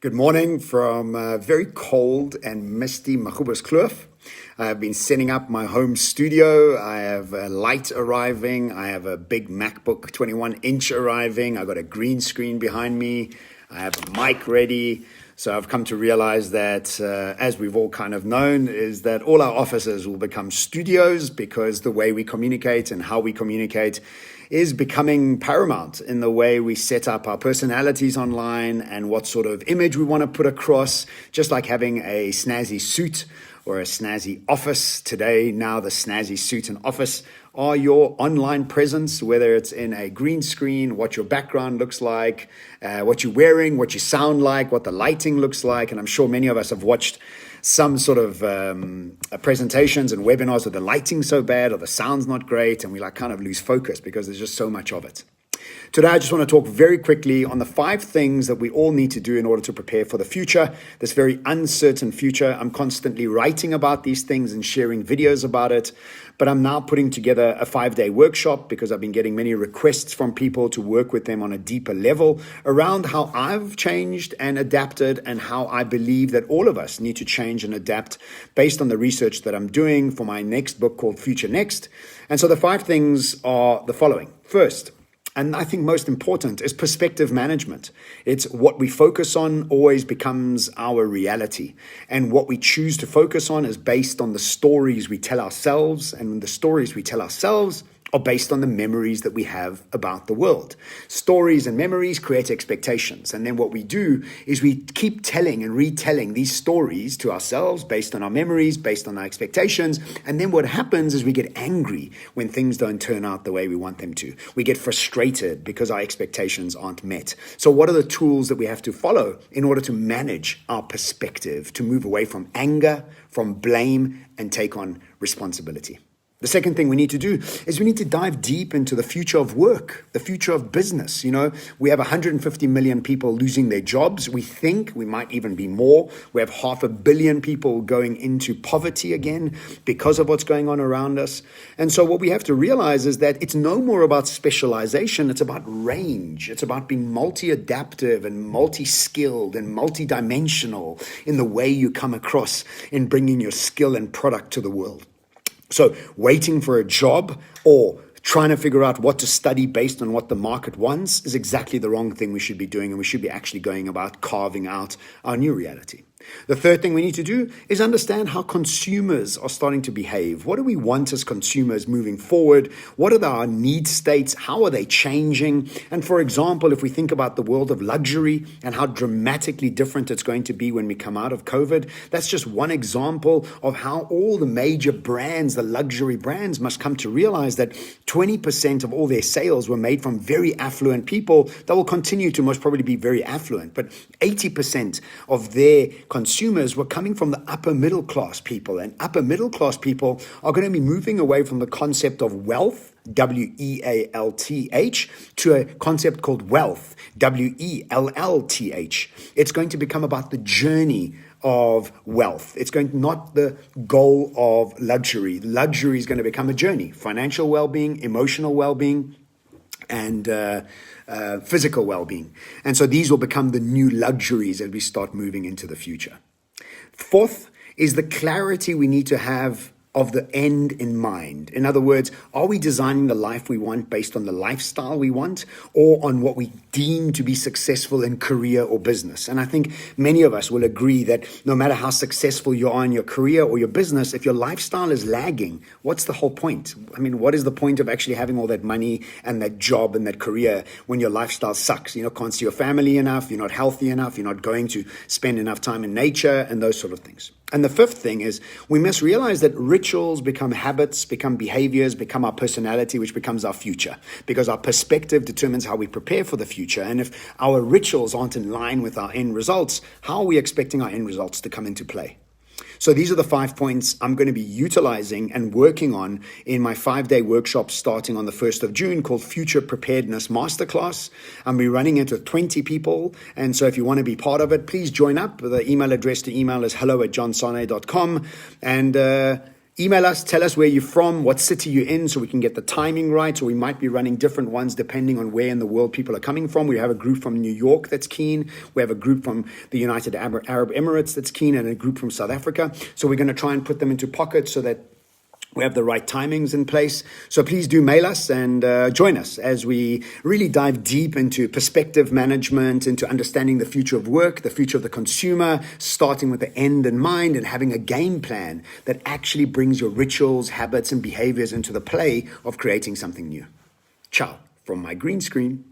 Good morning from very cold and misty Magoebaskloof. I have been setting up my home studio. I have a light arriving. I have a big MacBook 21-inch arriving. I've got a green screen behind me. I have a mic ready. So I've come to realize that, as we've all kind of known, is that all our offices will become studios because the way we communicate and how we communicate is becoming paramount in the way we set up our personalities online and what sort of image we want to put across, just like having a snazzy suit or a snazzy office. Today, now the snazzy suit and office are your online presence, whether it's in a green screen, what your background looks like, what you're wearing, what you sound like, what the lighting looks like. And I'm sure many of us have watched some sort of presentations and webinars where the lighting's so bad or the sound's not great, and we kind of lose focus because there's just so much of it. Today, I just want to talk very quickly on the 5 things that we all need to do in order to prepare for the future, this very uncertain future. I'm constantly writing about these things and sharing videos about it, but I'm now putting together a 5-day workshop because I've been getting many requests from people to work with them on a deeper level around how I've changed and adapted and how I believe that all of us need to change and adapt based on the research that I'm doing for my next book called Future Next. And so the 5 things are the following. First, and I think most important, is perspective management. It's what we focus on always becomes our reality. And what we choose to focus on is based on the stories we tell ourselves. And the stories we tell ourselves are based on the memories that we have about the world. Stories and memories create expectations. And then what we do is we keep telling and retelling these stories to ourselves based on our memories, based on our expectations. And then what happens is we get angry when things don't turn out the way we want them to. We get frustrated because our expectations aren't met. So what are the tools that we have to follow in order to manage our perspective, to move away from anger, from blame, and take on responsibility? The second thing we need to do is we need to dive deep into the future of work, the future of business. We have 150 million people losing their jobs. We think we might even be more. We have 500 million people going into poverty again because of what's going on around us. And so what we have to realize is that it's no more about specialization. It's about range. It's about being multi-adaptive and multi-skilled and multi-dimensional in the way you come across in bringing your skill and product to the world. So waiting for a job or trying to figure out what to study based on what the market wants is exactly the wrong thing we should be doing, and we should be actually going about carving out our new reality. The third thing we need to do is understand how consumers are starting to behave. What do we want as consumers moving forward? What are our need states? How are they changing? And for example, if we think about the world of luxury and how dramatically different it's going to be when we come out of COVID, that's just one example of how all the major brands, the luxury brands, must come to realize that 20% of all their sales were made from very affluent people that will continue to most probably be very affluent. But 80% of their consumers were coming from the upper middle class people, and upper middle class people are going to be moving away from the concept of wealth, W-E-A-L-T-H, to a concept called wellth, W-E-L-L-T-H. It's going to become about the journey of wealth. It's not the goal of luxury. Luxury is going to become a journey. Financial well-being, emotional well-being, and physical well-being. And so these will become the new luxuries as we start moving into the future. Fourth is the clarity we need to have of the end in mind. In other words, are we designing the life we want based on the lifestyle we want or on what we deem to be successful in career or business? And I think many of us will agree that no matter how successful you are in your career or your business, if your lifestyle is lagging, what's the whole point? I mean, what is the point of actually having all that money and that job and that career when your lifestyle sucks? You can't see your family enough, you're not healthy enough, you're not going to spend enough time in nature and those sort of things. And the fifth thing is we must realize that rituals become habits, become behaviors, become our personality, which becomes our future, because our perspective determines how we prepare for the future. And if our rituals aren't in line with our end results, how are we expecting our end results to come into play? So these are the 5 points I'm going to be utilizing and working on in my 5-day workshop starting on the 1st of June called Future Preparedness Masterclass. I'll be running it with 20 people. And so if you want to be part of it, please join up. The email address to email is hello@johnsane.com. And email us, tell us where you're from, what city you're in, so we can get the timing right. So we might be running different ones depending on where in the world people are coming from. We have a group from New York that's keen. We have a group from the United Arab Emirates that's keen, and a group from South Africa. So we're going to try and put them into pockets so that we have the right timings in place. So please do mail us and join us as we really dive deep into perspective management, into understanding the future of work, the future of the consumer, starting with the end in mind and having a game plan that actually brings your rituals, habits, and behaviors into the play of creating something new. Ciao from my green screen.